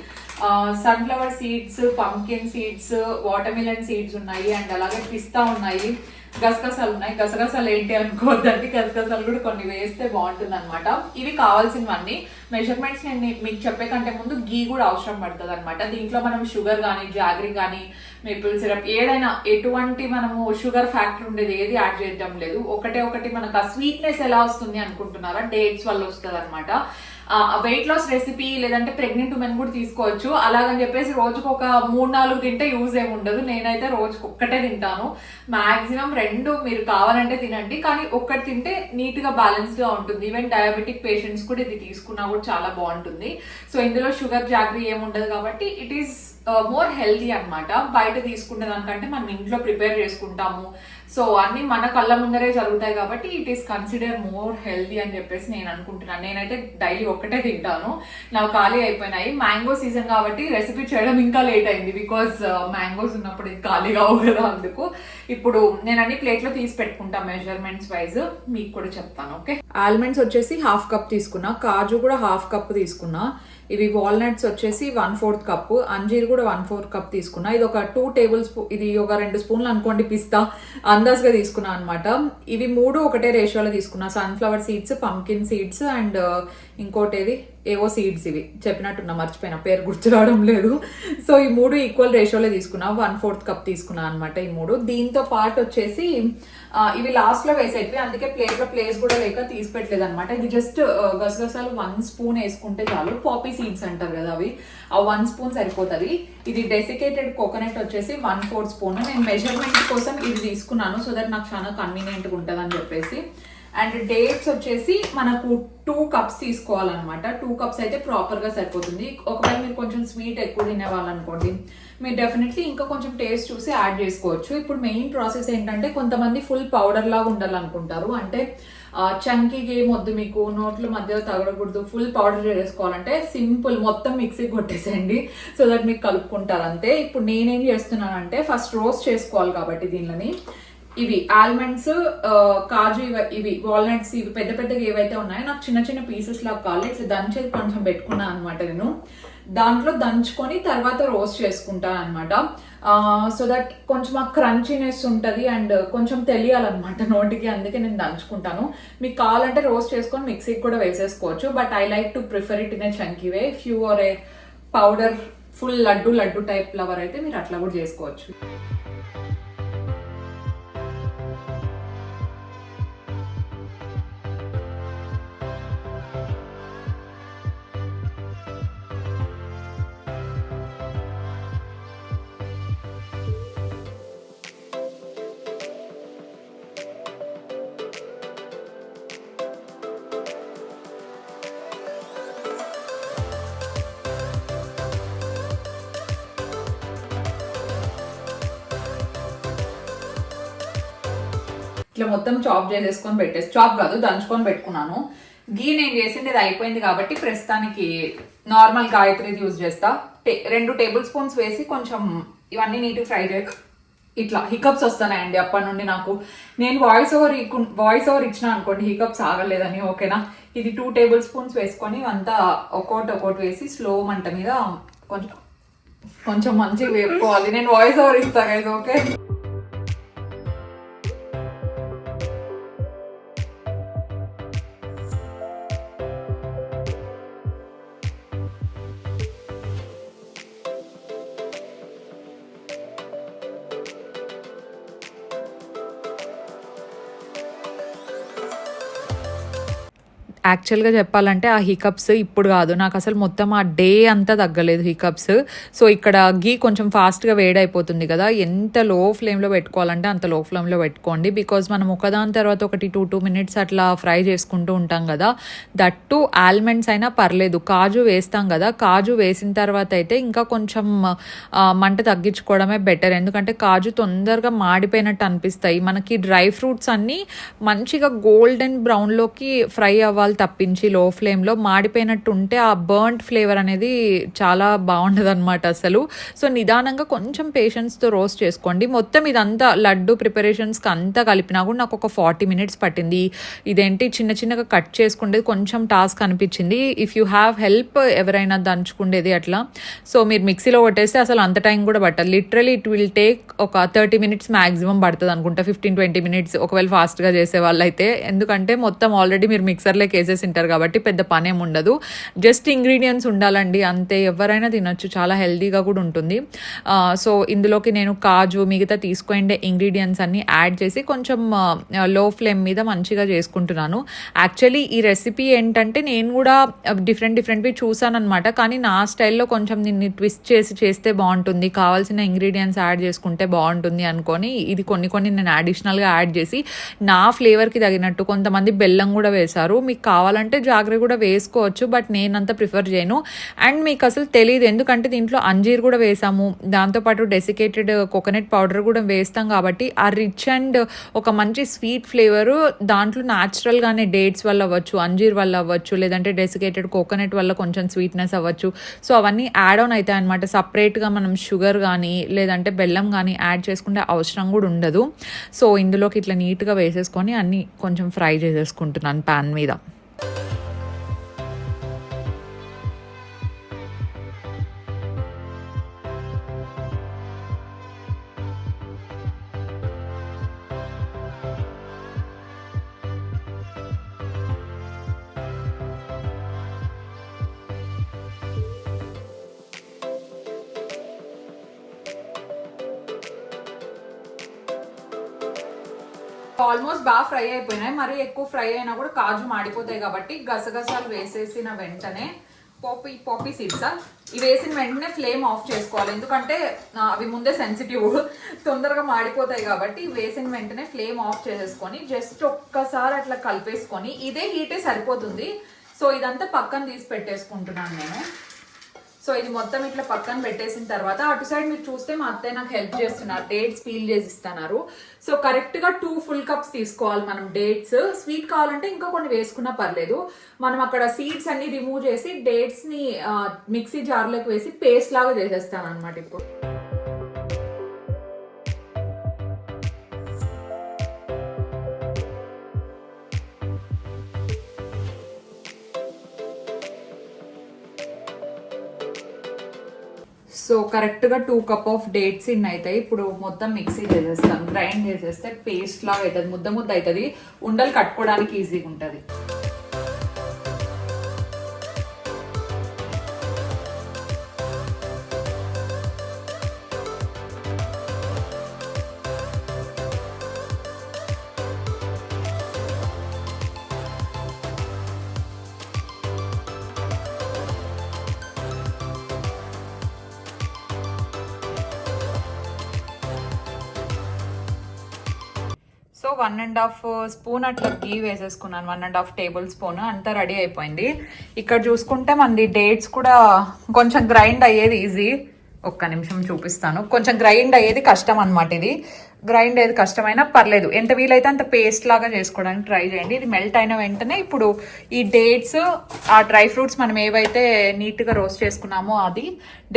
Sunflower seeds, pumpkin seeds, water melon seeds ఉన్నాయి. అండ్ అలాగే పిస్తా ఉన్నాయి, గసగసాలు ఉన్నాయి. గసగసాలు ఏంటి అనుకోవద్దండి, గసగసాలు కూడా కొన్ని వేస్తే బాగుంటుంది అనమాట. ఇవి కావాల్సినవన్నీ. మెజర్మెంట్స్ నేను మీకు చెప్పే కంటే ముందు గీ కూడా అవసరం పడుతుంది అనమాట. దీంట్లో మనం షుగర్ కానీ, జాగరీ కానీ, మేపుల్ సిరప్ ఏదైనా ఎటువంటి మనము షుగర్ ఫ్యాక్టర్ ఉండేది ఏది యాడ్ చేయడం లేదు. ఒకటి మనకు ఆ స్వీట్నెస్ ఎలా వస్తుంది అనుకుంటున్నారా, డేట్స్ వల్ల వస్తుంది అనమాట. వెయిట్ లాస్ రెసిపీ లేదంటే ప్రెగ్నెంట్ ఉమెన్ కూడా తీసుకోవచ్చు. అలాగని చెప్పేసి రోజుకు ఒక 3-4 తింటే యూజ్ ఏమి ఉండదు. నేనైతే రోజుకు ఒక్కటే తింటాను. మాక్సిమం 2 మీరు కావాలంటే తినండి, కానీ ఒక్కటి తింటే నీట్ గా బ్యాలెన్స్డ్ గా ఉంటుంది. ఈవెన్ డయాబెటిక్ పేషెంట్స్ కూడా ఇది తీసుకున్నా కూడా చాలా బాగుంటుంది. సో ఇందులో షుగర్ జాగ్రీ ఏమి ఉండదు కాబట్టి ఇట్ ఈస్ మోర్ హెల్తీ అనమాట. బయట తీసుకునే దానికంటే మనం ఇంట్లో ప్రిపేర్ చేసుకుంటాము. సో అన్ని మన కళ్ళ ముందరే జరుగుతాయి కాబట్టి it is consider more healthy అని చెప్పేసి నేను అనుకుంటున్నాను. నేనైతే డైలీ ఒక్కటే తింటాను. నాకు ఖాళీ అయిపోయినాయి. మ్యాంగో సీజన్ కాబట్టి రెసిపీ చేయడం ఇంకా లేట్ అయింది, బికాస్ మ్యాంగోస్ ఉన్నప్పుడు ఇది ఖాళీగా అవ్వదు. అందుకు ఇప్పుడు నేను అన్ని ప్లేట్లో తీసి పెట్టుకుంటా మెజర్మెంట్స్ వైజ్, మీకు కూడా చెప్తాను. ఓకే, ఆల్మండ్స్ వచ్చేసి 1/2 కప్ తీసుకున్నా, కాజు కూడా 1/2 కప్ తీసుకున్నా, ఇవి వాల్నట్స్ వచ్చేసి 1/4 కప్, అంజీర్ కూడా 1/4 కప్ తీసుకున్నా. ఇది ఒక 2 టేబుల్ స్పూన్, ఇది ఒక 2 స్పూన్లు అనుకోండి పిస్తా, అందాజ్గా తీసుకున్నా అనమాట. ఇవి 3 ఒకటే రేషియోలో తీసుకున్నా. Sunflower seeds, pumpkin seeds and ఇంకోటి ఏవో సీడ్స్, ఇవి చెప్పినట్టున్నా మర్చిపోయినా, పేరు గుర్తు రావడం లేదు. సో ఈ 3 ఈక్వల్ రేషియోలో తీసుకున్నా. 1/4 కప్ తీసుకున్నా అనమాట ఈ 3. దీంతో పాటు వచ్చేసి ఇవి లాస్ట్ లో వేసేటివి, అందుకే ప్లేట్ లో ప్లేస్ కూడా లేక తీసి పెట్టలేదు అనమాట. ఇది జస్ట్ గసగసాలు 1 స్పూన్ వేసుకుంటే చాలు. పాపీ సీడ్స్ అంటారు కదా అవి, ఆ 1 స్పూన్ సరిపోతుంది. ఇది డెసికేటెడ్ కోకోనట్ వచ్చేసి 1/4 స్పూన్. నేను మెజర్మెంట్ కోసం ఇది తీసుకున్నాను, సో దట్ నాకు చాలా కన్వీనియంట్గా ఉంటుంది అని చెప్పేసి. అండ్ డేట్స్ వచ్చేసి మనకు 2 కప్స్ తీసుకోవాలన్నమాట. 2 కప్స్ అయితే ప్రాపర్ గా సరిపోతుంది. ఒకవేళ మీరు కొంచెం స్వీట్ ఎక్కువ తినేవాళ్ళనుకోండి, మీరు డెఫినెట్లీ ఇంకా కొంచెం టేస్ట్ చూసి యాడ్ చేసుకోవచ్చు. ఇప్పుడు మెయిన్ ప్రాసెస్ ఏంటంటే, కొంతమంది ఫుల్ పౌడర్ లాగా ఉండాలనుకుంటారు. అంటే చంకీకి మొద్దు, మీకు నోట్ల మధ్య తగలకూడదు, ఫుల్ పౌడర్ చేసుకోవాలంటే సింపుల్ మొత్తం మిక్సీకి కొట్టేసేయండి, సో దట్ మీకు కలుపుకుంటారు అంతే. ఇప్పుడు నేనేం చేస్తున్నానంటే, ఫస్ట్ రోస్ట్ చేసుకోవాలి కాబట్టి దీనిని ఇవి ఆల్మండ్స్, కాజు, ఇవి వాల్నట్స్, ఇవి పెద్ద పెద్దగా ఏవైతే ఉన్నాయో నాకు చిన్న చిన్న పీసెస్ లాగా కావాలి. ఇట్లా దంచేది కొంచెం పెట్టుకున్నాను అనమాట. నేను దాంట్లో దంచుకొని తర్వాత రోస్ట్ చేసుకుంటాను అనమాట. సో దట్ కొంచెం ఆ క్రంచీనెస్ ఉంటుంది అండ్ కొంచెం తెలియాలన్నమాట నోటికి, అందుకే నేను దంచుకుంటాను. మీకు కావాలంటే రోస్ట్ చేసుకొని మిక్సీకి కూడా వేసేసుకోవచ్చు, but I like to prefer it in a chunky way. If you are a powder full laddu type flower అయితే మీరు అట్లా కూడా చేసుకోవచ్చు. ఇట్లా మొత్తం చాప్ చేసేసుకొని చాప్ కాదు దంచుకొని పెట్టుకున్నాను. గీ నేను చేసింది ఇది అయిపోయింది కాబట్టి ప్రస్తుతానికి నార్మల్ గాయత్రిది యూజ్ చేస్తా. 2 టేబుల్ స్పూన్స్ వేసి కొంచెం ఇవన్నీ నీట్గా ఫ్రై ఇట్లా హికప్స్ వస్తున్నాయండి అప్పటి నుండి నాకు. నేను వాయిస్ ఓవర్ ఇచ్చిన అనుకోండి, హికప్స్ ఆగలేదని. ఓకేనా, ఇది 2 టేబుల్ స్పూన్స్ వేసుకొని అంతా ఒక్కొక్కటి వేసి స్లో మంట మీద కొంచెం మంచిగా వేపుకోవాలి. నేను వాయిస్ ఓవర్ ఇస్తా గైస్, ఓకే. యాక్చువల్గా చెప్పాలంటే ఆ హికప్స్ ఇప్పుడు కాదు, నాకు అసలు మొత్తం ఆ డే అంతా తగ్గలేదు హికప్స్. సో ఇక్కడ గీ కొంచెం ఫాస్ట్గా వేడైపోతుంది కదా, ఎంత లో ఫ్లేమ్లో పెట్టుకోవాలంటే అంత లో ఫ్లేమ్లో పెట్టుకోండి. బికాజ్ మనం ఒకదాని తర్వాత ఒకటి 2 మినిట్స్ అట్లా ఫ్రై చేసుకుంటూ ఉంటాం కదా. దట్టు ఆల్మండ్స్ అయినా పర్లేదు, కాజు వేస్తాం కదా, కాజు వేసిన తర్వాత అయితే ఇంకా కొంచెం మంట తగ్గించుకోవడమే బెటర్. ఎందుకంటే కాజు తొందరగా మాడిపోయినట్టు అనిపిస్తాయి. మనకి డ్రై ఫ్రూట్స్ అన్నీ మంచిగా గోల్డెన్ బ్రౌన్లోకి ఫ్రై అవ్వాలి తప్పించి లో ఫ్లేమ్లో మాడిపోయినట్టు ఉంటే ఆ బర్న్ట్ ఫ్లేవర్ అనేది చాలా బాగుండదు అనమాట అసలు. సో నిదానంగా కొంచెం పేషెన్స్తో రోస్ట్ చేసుకోండి. మొత్తం ఇదంతా లడ్డు ప్రిపరేషన్స్కి అంతా కలిపినా కూడా నాకు ఒక 40 మినిట్స్ పట్టింది. ఇదేంటి చిన్నగా కట్ చేసుకుండేది కొంచెం టాస్క్ అనిపించింది. ఇఫ్ యూ హ్యావ్ హెల్ప్ ఎవరైనా దంచుకుండేది అట్లా, సో మీరు మిక్సీలో కొట్టేస్తే అసలు అంత టైం కూడా పట్టదు. లిటరలీ ఇట్ విల్ టేక్ ఒక 30 మినిట్స్ మ్యాక్సిమం పడుతుంది అనుకుంటా, 15-20 మినిట్స్ ఒకవేళ ఫాస్ట్గా చేసే వాళ్ళు అయితే. ఎందుకంటే మొత్తం ఆల్రెడీ మీరు మిక్సర్లోకి చేసేసింటారు కాబట్టి పెద్ద పనేం ఉండదు. జస్ట్ ఇంగ్రీడియంట్స్ ఉండాలండి అంతే, ఎవరైనా తినొచ్చు, చాలా హెల్తీగా కూడా ఉంటుంది. సో ఇందులోకి నేను కాజు మిగతా తీసుకుండే ఇంగ్రీడియంట్స్ అన్నీ యాడ్ చేసి కొంచెం లో ఫ్లేమ్ మీద మంచిగా చేసుకుంటున్నాను. యాక్చువల్లీ ఈ రెసిపీ ఏంటంటే నేను కూడా డిఫరెంట్వి చూసాను అనమాట, కానీ నా స్టైల్లో కొంచెం దీన్ని ట్విస్ట్ చేసి చేస్తే బాగుంటుంది, కావాల్సిన ఇంగ్రీడియంట్స్ యాడ్ చేసుకుంటే బాగుంటుంది అనుకొని ఇది కొన్ని నేను అడిషనల్గా యాడ్ చేసి నా ఫ్లేవర్కి తగినట్టు, కొంతమంది బెల్లం కూడా వేశారు, మీకు కావాలంటే జాగ్రత్త కూడా వేసుకోవచ్చు, బట్ నేనంత ప్రిఫర్ చేయను. అండ్ మీకు అసలు తెలియదు ఎందుకంటే దీంట్లో అంజీర్ కూడా వేసాము, దాంతోపాటు డెసికేటెడ్ కోకోనట్ పౌడర్ కూడా వేస్తాం కాబట్టి ఆ రిచ్ అండ్ ఒక మంచి స్వీట్ ఫ్లేవరు దాంట్లో న్యాచురల్గానే డేట్స్ వల్ల అవ్వచ్చు, అంజీర్ వల్ల అవ్వచ్చు, లేదంటే డెసికేటెడ్ కోకోనట్ వల్ల కొంచెం స్వీట్నెస్ అవ్వచ్చు. సో అవన్నీ యాడ్ ఆన్ అవుతాయి అనమాట. సపరేట్గా మనం షుగర్ కానీ లేదంటే బెల్లం కానీ యాడ్ చేసుకుంటే అవసరం కూడా ఉండదు. సో ఇందులోకి ఇట్లా నీట్గా వేసేసుకొని అన్నీ కొంచెం ఫ్రై చేసేసుకుంటున్నాను ప్యాన్ మీద. ఆల్మోస్ట్ బాగా ఫ్రై అయిపోయినాయి, మరీ ఎక్కువ ఫ్రై అయినా కూడా కాజు మాడిపోతాయి కాబట్టి గసగసాలు వేసేసిన వెంటనే పాపీ సీడ్స్ ఇవి వేసిన వెంటనే ఫ్లేమ్ ఆఫ్ చేసుకోవాలి, ఎందుకంటే అవి ముందే సెన్సిటివ్, తొందరగా మాడిపోతాయి కాబట్టి వేసిన వెంటనే ఫ్లేమ్ ఆఫ్ చేసేసుకొని జస్ట్ ఒక్కసారి అట్లా కలిపేసుకొని ఇదే హీటే సరిపోతుంది. సో ఇదంతా పక్కన తీసి పెట్టేసుకుంటున్నాను నేను. సో ఇది మొత్తం ఇట్లా పక్కన పెట్టేసిన తర్వాత అటు సైడ్ మీరు చూస్తే మా అత్తయ్య నాకు హెల్ప్ చేస్తున్నారు, డేట్స్ పీల్ చేసి ఇస్తున్నారు. సో కరెక్ట్గా 2 full cups తీసుకోవాలి మనం డేట్స్. స్వీట్ కావాలంటే ఇంకా కొన్ని వేసుకున్నా పర్లేదు. మనం అక్కడ సీడ్స్ అన్ని రిమూవ్ చేసి డేట్స్ని మిక్సీ జార్లోకి వేసి పేస్ట్ లాగా చేసేస్తాను అనమాట ఇప్పుడు. సో కరెక్ట్గా 2 cup ఆఫ్ డేట్స్ ఇన్ అవుతాయి. ఇప్పుడు మొత్తం మిక్సీ చేసేస్తాను, గ్రైండ్ చేసేస్తే పేస్ట్ లాగా అవుతుంది, ముద్ద అవుతుంది, ఉండలు కట్టుకోవడానికి ఈజీగా ఉంటుంది. సో 1.5 స్పూన్ అట్లా గీ వేసేసుకున్నాను, 1.5 టేబుల్ స్పూన్, అంతా రెడీ అయిపోయింది. ఇక్కడ చూసుకుంటే మనది డేట్స్ కూడా కొంచెం గ్రైండ్ అయ్యేది ఈజీ. ఒక్క నిమిషం చూపిస్తాను. కొంచెం గ్రైండ్ అయ్యేది కష్టం అనమాట. ఇది గ్రైండ్ అయ్యేది కష్టమైనా పర్లేదు, ఎంత వీలైతే అంత పేస్ట్ లాగా చేసుకోవడానికి ట్రై చేయండి. ఇది మెల్ట్ అయిన వెంటనే ఇప్పుడు ఈ డేట్స్, ఆ డ్రై ఫ్రూట్స్ మనం ఏవైతే నీట్గా రోస్ట్ చేసుకున్నామో అది,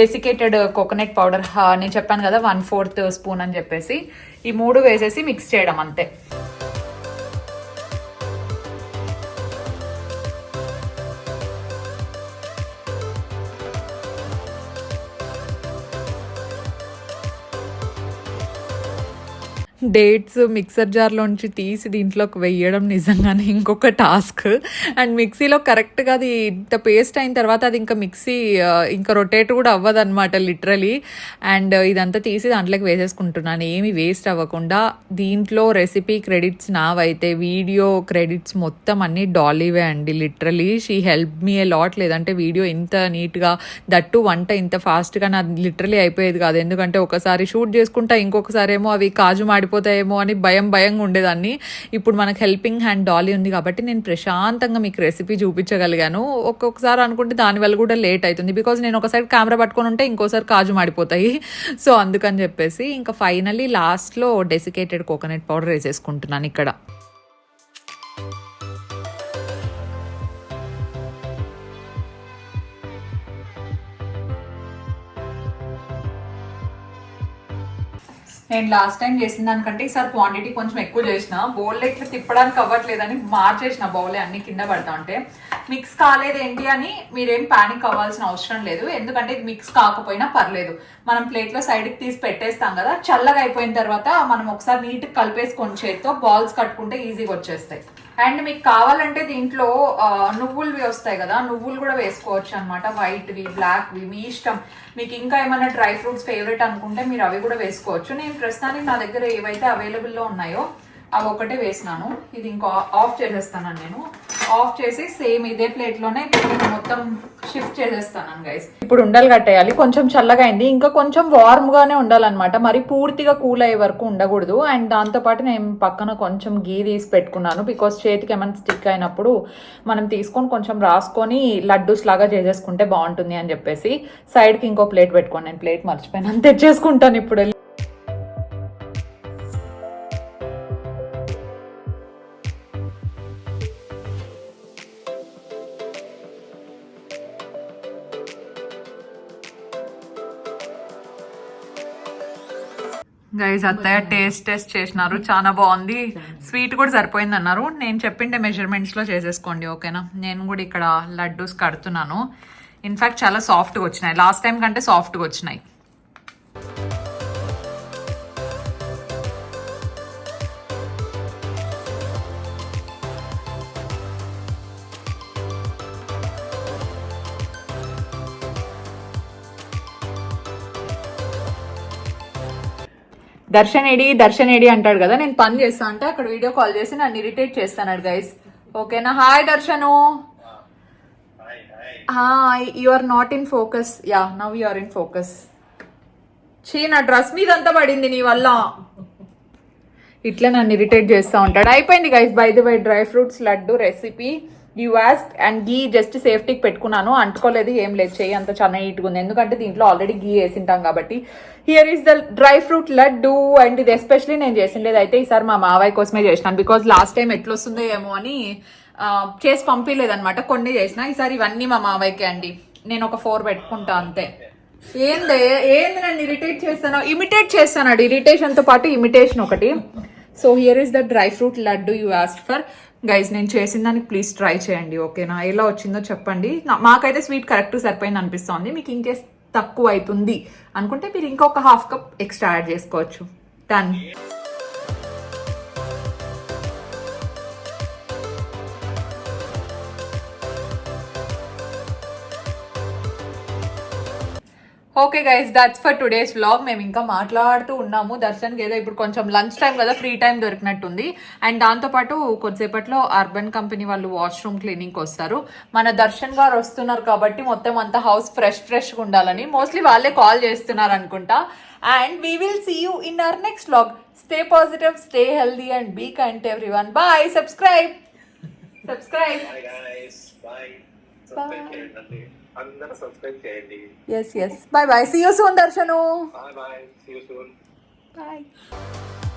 డెసికేటెడ్ కోకోనట్ పౌడర్ నేను చెప్పాను కదా 1/4 స్పూన్ అని చెప్పేసి, ఈ 3 వేసేసి మిక్స్ చేయడం అంతే. డేట్స్ మిక్సర్ జార్లోంచి తీసి దీంట్లోకి వేయడం నిజంగానే ఇంకొక టాస్క్. అండ్ మిక్సీలో కరెక్ట్గా అది ఇంత పేస్ట్ అయిన తర్వాత అది ఇంకా మిక్సీ ఇంకా రొటేట్ కూడా అవ్వదు అనమాట లిటరలీ. అండ్ ఇదంతా తీసి దాంట్లోకి వేసేసుకుంటున్నాను ఏమి వేస్ట్ అవ్వకుండా. దీంట్లో రెసిపీ క్రెడిట్స్ నావైతే, వీడియో క్రెడిట్స్ మొత్తం అన్నీ డాలీవే అండి. Literally she help me a lot, లేదంటే వీడియో ఇంత నీట్గా, దట్టు వంట ఇంత ఫాస్ట్గా నాది లిటరలీ అయిపోయేది కాదు. ఎందుకంటే ఒకసారి షూట్ చేసుకుంటా, ఇంకొకసారి ఏమో అవి కాజు మాడిపోతాయేమో అని భయంగా ఉండేదాన్ని. ఇప్పుడు మనకు హెల్పింగ్ హ్యాండ్ డాలీ ఉంది కాబట్టి నేను ప్రశాంతంగా మీకు రెసిపీ చూపించగలిగాను. ఒక్కొక్కసారి అనుకుంటే దానివల్ల కూడా లేట్ అవుతుంది, బికాజ్ నేను ఒకసారి కెమెరా పట్టుకొని ఉంటే ఇంకోసారి కాజు మాడిపోతాయి. సో అందుకని చెప్పేసి ఇంకా ఫైనలీ లాస్ట్లో డెసికేటెడ్ కోకోనట్ పౌడర్ వేసేసుకుంటున్నాను ఇక్కడ. నేను లాస్ట్ టైం చేసిన దానికంటే ఈసారి క్వాంటిటీ కొంచెం ఎక్కువ చేసిన. బౌల్ ఇట్లా తిప్పడానికి అవ్వట్లేదని మార్చేసిన బౌలే, అన్ని కింద పడతా ఉంటే. మిక్స్ కాలేదు ఏంటి అని మీరేం ప్యానిక్ అవ్వాల్సిన అవసరం లేదు, ఎందుకంటే ఇది మిక్స్ కాకపోయినా పర్లేదు. మనం ప్లేట్లో సైడ్కి తీసి పెట్టేస్తాం కదా, చల్లగా అయిపోయిన తర్వాత మనం ఒకసారి నీట్గా కలిపేసుకొని చేతితో బాల్స్ కట్టుకుంటే ఈజీగా వచ్చేస్తాయి. అండ్ మీకు కావాలంటే దీంట్లో నువ్వులవి వస్తాయి కదా, నువ్వులు కూడా వేసుకోవచ్చు అనమాట. వైట్వి, బ్లాక్వి మీ ఇష్టం. మీకు ఇంకా ఏమైనా డ్రై ఫ్రూట్స్ ఫేవరెట్ అనుకుంటే మీరు అవి కూడా వేసుకోవచ్చు. నేను ప్రస్తుతానికి నా దగ్గర ఏవైతే అవైలబుల్లో ఉన్నాయో అవి ఒకటే వేసినాను. ఇది ఇంకా ఆఫ్ చేసేస్తాను నేను. ఆఫ్ చేసి సేమ్ ఇదే ప్లేట్లోనే మొత్తం షిఫ్ట్ చేసేస్తాను గైస్. ఇప్పుడు ఉండలు కట్టేయాలి. కొంచెం చల్లగా అయింది, ఇంకా కొంచెం వార్మ్గానే ఉండాలన్నమాట. మరి పూర్తిగా కూల్ అయ్యే వరకు ఉండకూడదు. అండ్ దాంతోపాటు నేను పక్కన కొంచెం గీ తీసి పెట్టుకున్నాను. బికాస్ చేతికి ఏమైనా స్టిక్ అయినప్పుడు మనం తీసుకొని కొంచెం రాసుకొని లడ్డూస్ లాగా చేసేసుకుంటే బాగుంటుంది అని చెప్పేసి సైడ్కి ఇంకో ప్లేట్ పెట్టుకోండి. నేను ప్లేట్ మర్చిపోయాను, తెచ్చేసుకుంటాను ఇప్పుడు. గైస్ అత్తయ్య టేస్ట్ చేసినారు, చాలా బాగుంది. స్వీట్ కూడా సరిపోయింది అన్నారు. నేను చెప్పిండే మెజర్మెంట్స్ లో చేసేసుకోండి, ఓకేనా. నేను కూడా ఇక్కడ లడ్డూస్ కడుతున్నాను. ఇన్ఫాక్ట్ చాలా సాఫ్ట్గా వచ్చినాయి, లాస్ట్ టైం కంటే సాఫ్ట్గా వచ్చినాయి. దర్శన్ ఏడి అంటాడు కదా, నేను పని చేస్తా అంటే అక్కడ వీడియో కాల్ చేసి నన్ను ఇరిటేట్ చేస్తాను గైస్, ఓకేనా. Hi Darshan. You are not in focus. Yeah, now you are in focus. చీ, నా డ్రెస్ మీద అంతా పడింది నీ వల్ల. ఇట్లా నన్ను ఇరిటేట్ చేస్తూ ఉంటాడు. అయిపోయింది guys, by the by dry fruits laddu recipe you ask. And ghee just సేఫ్టీకి పెట్టుకున్నాను, అంటుకోలేదు, ఏం లేదు. చెయ్యి అంత చాలా నీట్గా ఉంది, ఎందుకంటే దీంట్లో ఆల్రెడీ గీ వేసింటాం కాబట్టి. Here is the dry fruit laddu. And ఇది ఎస్పెషలీ నేను చేసిండేది అయితే ఈసారి మా మావయ్య కోసమే చేసినాను. బికాజ్ లాస్ట్ టైం ఎట్లొస్తుందో ఏమో అని చేసి పంపించలేదనమాట, కొన్ని చేసిన. ఈసారి ఇవన్నీ మా మావయ్యకే అండి. నేను ఒక 4 పెట్టుకుంటా అంతే. ఏంది నన్ను ఇరిటేట్ చేస్తాను, ఇమిటేట్ చేస్తాను. ఇరిటేషన్తో పాటు ఇమిటేషన్ ఒకటి. So here is the dry fruit laddu you asked for. Guys, నేను చేసిన దానికి ప్లీజ్ ట్రై చేయండి, ఓకేనా. ఎలా వచ్చిందో చెప్పండి. మాకైతే స్వీట్ కరెక్ట్ సరిపోయింది అనిపిస్తుంది. మీకు ఇంకేస్ తక్కువ అవుతుంది అనుకుంటే మీరు ఇంకొక ½ కప్ ఎక్స్ట్రా యాడ్ చేసుకోవచ్చు. Done. Okay guys, that's for today's vlog. మేము ఇంకా మాట్లాడుతూ ఉన్నాము. దర్శన్కి ఏదో ఇప్పుడు కొంచెం లంచ్ టైం కదా, ఫ్రీ టైం దొరికినట్టుంది. అండ్ దాంతోపాటు కొద్దిసేపట్లో అర్బన్ కంపెనీ వాళ్ళు వాష్రూమ్ క్లీనింగ్కి వస్తారు. మన దర్శన్ గారు వస్తున్నారు కాబట్టి మొత్తం అంతా హౌస్ ఫ్రెష్గా ఉండాలని మోస్ట్లీ వాళ్ళే కాల్ చేస్తున్నారు అనుకుంటా. And we will see you in our next vlog. Stay positive, stay healthy and be kind to everyone. Bye. Subscribe. అందరూ సబ్స్క్రైబ్ చేయండి. yes bye. See you soon Darshan. Bye. See you soon. Bye.